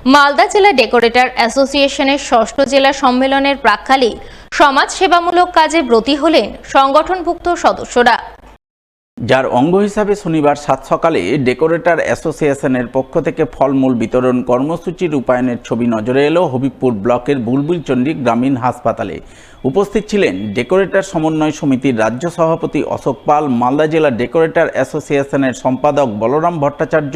মালদা জেলা ডেকোরেটর অ্যাসোসিয়েশনের ষষ্ঠ জেলা সম্মেলনের প্রাক্কালে সমাজ সেবামূলক কাজে ব্রতী হলেন সংগঠনভুক্ত সদস্যরা। যার অঙ্গ হিসাবে শনিবার সাত সকালে ডেকোরেটর অ্যাসোসিয়েশনের পক্ষ থেকে ফলমূল বিতরণ কর্মসূচি রূপায়ণের ছবি নজরে এলো হবিবপুর ব্লকের বুলবুলচন্ডী গ্রামীণ হাসপাতালে। উপস্থিত ছিলেন ডেকোরেটর সমন্বয় সমিতির রাজ্য সভাপতি অশোক পাল, মালদা জেলা ডেকোরেটর অ্যাসোসিয়েশনের সম্পাদক বলরাম ভট্টাচার্য,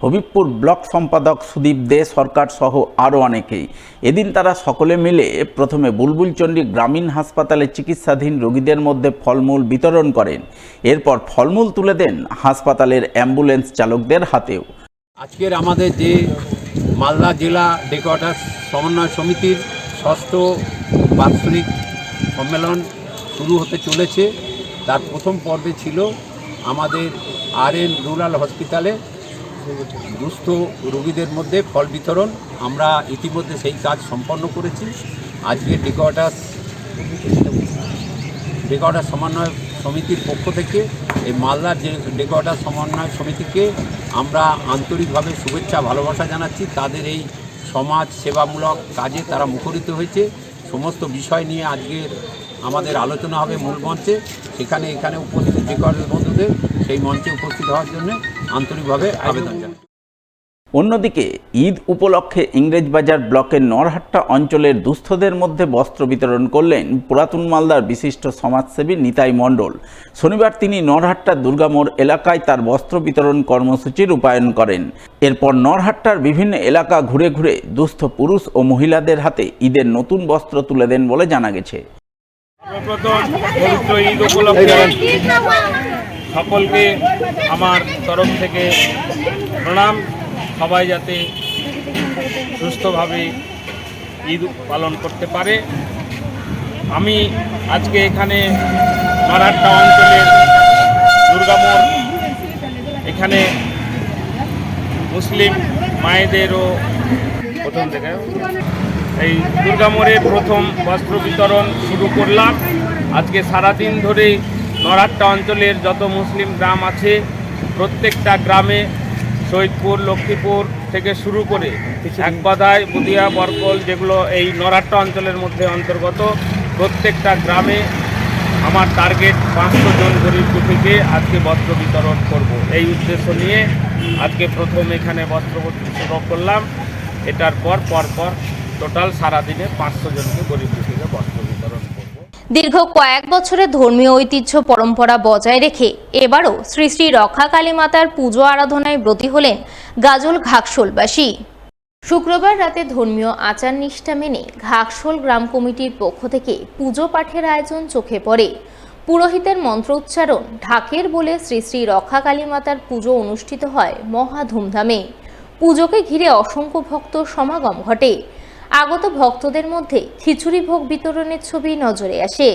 হবিবপুর ব্লক সম্পাদক সুদীপ দে সরকার সহ আরও অনেকেই। এদিন তারা সকলে মিলে প্রথমে বুলবুলচন্ডী গ্রামীণ হাসপাতালে চিকিৎসাধীন রোগীদের মধ্যে ফলমূল বিতরণ করেন। এরপর ফলমূল তুলে দেন হাসপাতালের অ্যাম্বুলেন্স চালকদের হাতেও। আজকের আমাদের যে মালদা জেলা ডেকোরেটর সমন্বয় সমিতির ষষ্ঠ বাৎসরিক সম্মেলন শুরু হতে চলেছে, তার প্রথম পর্বে ছিল আমাদের RN রুরাল হসপিটালে দুস্থ রোগীদের মধ্যে ফল বিতরণ। আমরা ইতিমধ্যে সেই কাজ সম্পন্ন করেছি। আজকে ডেকোরেটর সমন্বয় সমিতির পক্ষ থেকে এই মালদার যে ডেকোরেটর সমন্বয় সমিতিকে আমরা আন্তরিকভাবে শুভেচ্ছা ভালোবাসা জানাচ্ছি। তাদের এই সমাজ সেবামূলক কাজে তারা মুখরিত হয়েছে। সমস্ত বিষয় নিয়ে আজকের আমাদের আলোচনা হবে মূল মঞ্চে। এখানে উপস্থিত ডেকোরেটর বন্ধুদের সেই মঞ্চে উপস্থিত হওয়ার জন্য আন্তরিকভাবে আবেদন জানাই। অন্যদিকে ঈদ উপলক্ষে ইংরেজবাজার ব্লকের নরহাট্টা অঞ্চলের দুস্থদের মধ্যে বস্ত্র বিতরণ করলেন পুরাতন মালদার বিশিষ্ট সমাজসেবী নিতাই মণ্ডল। শনিবার তিনি নরহাট্টার দুর্গামোড় এলাকায় তার বস্ত্র বিতরণ কর্মসূচি রূপায়ণ করেন। এরপর নরহাট্টার বিভিন্ন এলাকা ঘুরে ঘুরে দুস্থ পুরুষ ও মহিলাদের হাতে ঈদের নতুন বস্ত্র তুলে দেন বলে জানা গেছে। ঈদ উপলক্ষে সকলকে আমার তরফ থেকে প্রণাম। সবাই যাতে সুস্থভাবে ঈদ পালন করতে পারে। আমি আজকে এখানে নরহাট্টা অঞ্চলের দুর্গামোড় এখানে মুসলিম মায়েদেরও প্রথম থেকে এই দুর্গামোড়ে প্রথম বস্ত্র বিতরণ শুরু করলাম। আজকে সারাদিন ধরে নরহাট্টা অঞ্চলের যত মুসলিম গ্রাম আছে প্রত্যেকটা গ্রামে শহীদপুর, লক্ষ্মীপুর থেকে শুরু করে একবাদাই, বুদিয়া, বরকল যেগুলো এই নরহাট্টা অঞ্চলের মধ্যে অন্তর্গত প্রত্যেকটা গ্রামে আমার টার্গেট 500 জন গরিব দুঃখীকে আজকে বস্ত্র বিতরণ করব। এই উদ্দেশ্য নিয়ে আজকে প্রথম এখানে বস্ত্র শুরু করলাম। এটার পর টোটাল সারাদিনে 500 জনকে গরিব দুঃখীকে বস্ত্র বিতরণ করব। দীর্ঘ কয়েক বছরে ধর্মীয় ঐতিহ্য পরম্পরা বজায় রেখে এবারও শ্রী শ্রী রক্ষা কালী মাতার পুজো আরাধনায় ব্রতী হলেন গাজল ঘাকশোলবাসী। শুক্রবার রাতে ধর্মীয় আচার নিষ্ঠা মেনে ঘাকশোল গ্রাম কমিটির পক্ষ থেকে পুজো পাঠের আয়োজন চোখে পড়ে। পুরোহিতের মন্ত্র উচ্চারণ, ঢাকের বলে শ্রী শ্রী রক্ষা কালী মাতার পুজো অনুষ্ঠিত হয় মহা ধুমধামে। পুজোকে ঘিরে অসংখ্য ভক্ত সমাগম ঘটে। আগত ভক্তদের মধ্যে খিচুড়ি ভোগ বিতরণের ছবি নজরে আসে।